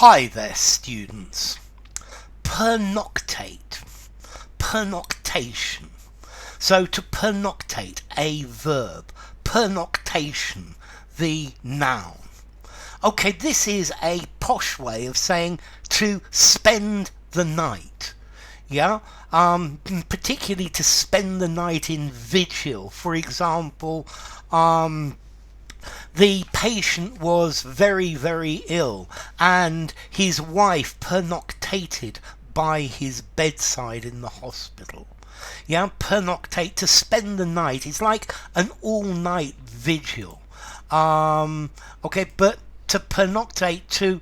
Hi there, students. Pernoctate. Pernoctation. So to pernoctate, a verb. Pernoctation, the noun. Okay, this is a posh way of saying to spend the night. Yeah, particularly to spend the night in vigil. For example, the patient was very, very ill, and his wife pernoctated by his bedside in the hospital. Yeah, pernoctate, to spend the night. It's like an all-night vigil. Okay, but to pernoctate, to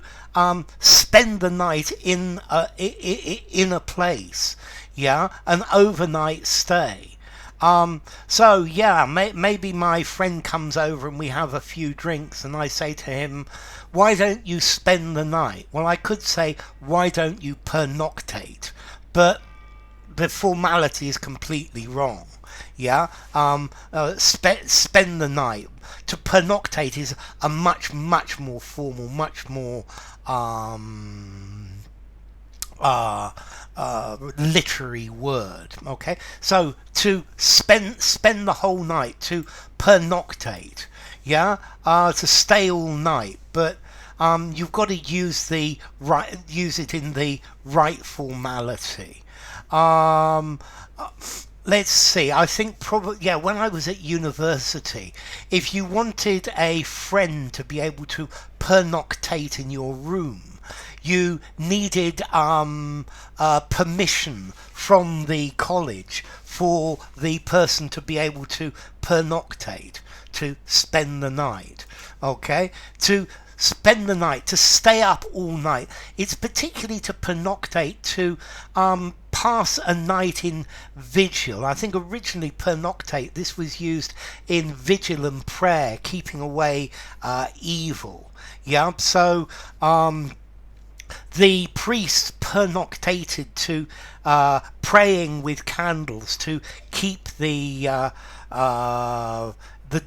spend the night in a place. Yeah, an overnight stay. So yeah, maybe my friend comes over and we have a few drinks, and I say to him, why don't you spend the night? Well, I could say, why don't you pernoctate? But the formality is completely wrong. Yeah, spend the night. To pernoctate is a much more formal, much more literary word. Okay, so to spend the whole night, to pernoctate. Yeah, to stay all night, but you've got to use it in the right formality. Let's see, I think probably, yeah, when I was at university, if you wanted a friend to be able to pernoctate in your room, you needed permission from the college for the person to be able to pernoctate, to spend the night. Okay, to spend the night, to stay up all night. It's particularly to pernoctate, to pass a night in vigil. I think originally pernoctate, this was used in vigil and prayer, keeping away evil. Yeah, so the priests pernoctated to praying with candles to keep the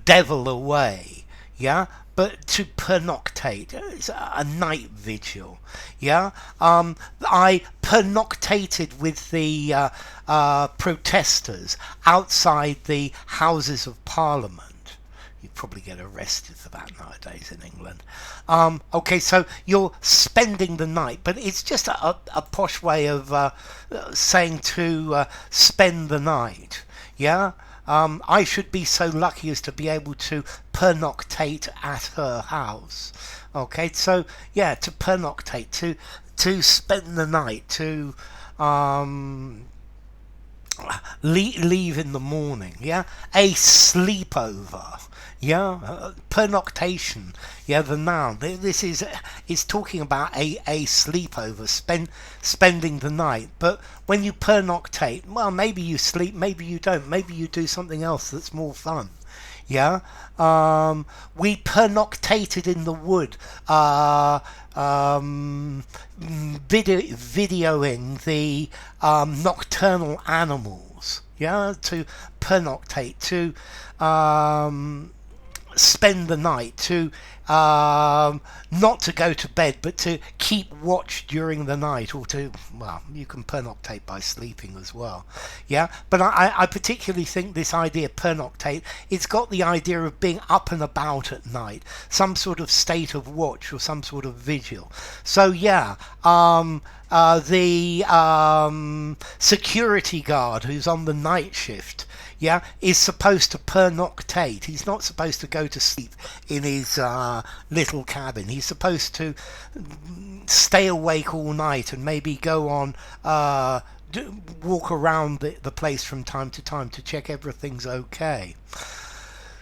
devil away. Yeah, but to pernoctate, it's a night vigil. Yeah, I pernoctated with the protesters outside the Houses of Parliament. You probably get arrested for that nowadays in England. Okay, so you're spending the night, but it's just a posh way of saying to spend the night. Yeah. I should be so lucky as to be able to pernoctate at her house. Okay, so yeah, to pernoctate, to spend the night, to leave in the morning. Yeah, a sleepover. Yeah, pernoctation. Yeah, the noun. This is talking about a sleepover, spending the night. But when you pernoctate, well, maybe you sleep, maybe you don't, maybe you do something else that's more fun. Yeah, we pernoctated in the wood, videoing the nocturnal animals. Yeah, to pernoctate, to spend the night, to not to go to bed, but to keep watch during the night, or to, well, you can pernoctate by sleeping as well. Yeah, but I particularly think this idea pernoctate, it's got the idea of being up and about at night, some sort of state of watch or some sort of vigil. So yeah, the security guard who's on the night shift, yeah, is supposed to pernoctate. He's not supposed to go to sleep in his little cabin. He's supposed to stay awake all night and maybe go on, walk around the place from time to time to check everything's okay.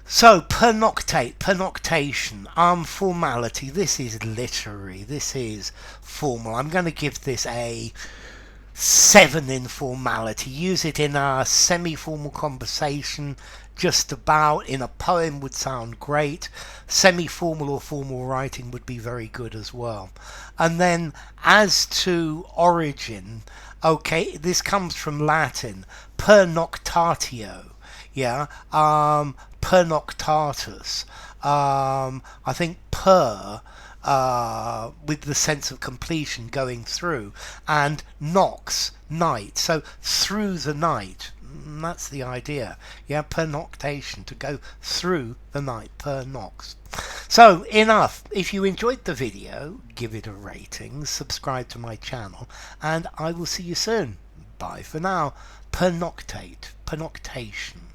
So, pernoctate, pernoctation, formality. This is literary. This is formal. I'm going to give this a 7 in formality. Use it in a semi-formal conversation, just about. In a poem would sound great. Semi-formal or formal writing would be very good as well. And then as to origin, okay, this comes from Latin, pernoctatio. Yeah, pernoctatus. I think per with the sense of completion going through, and nox, night, so through the night. That's the idea. Yeah, pernoctation, to go through the night, pernox. So enough. If you enjoyed the video, give it a rating, subscribe to my channel, and I will see you soon. Bye for now. Pernoctate, pernoctation.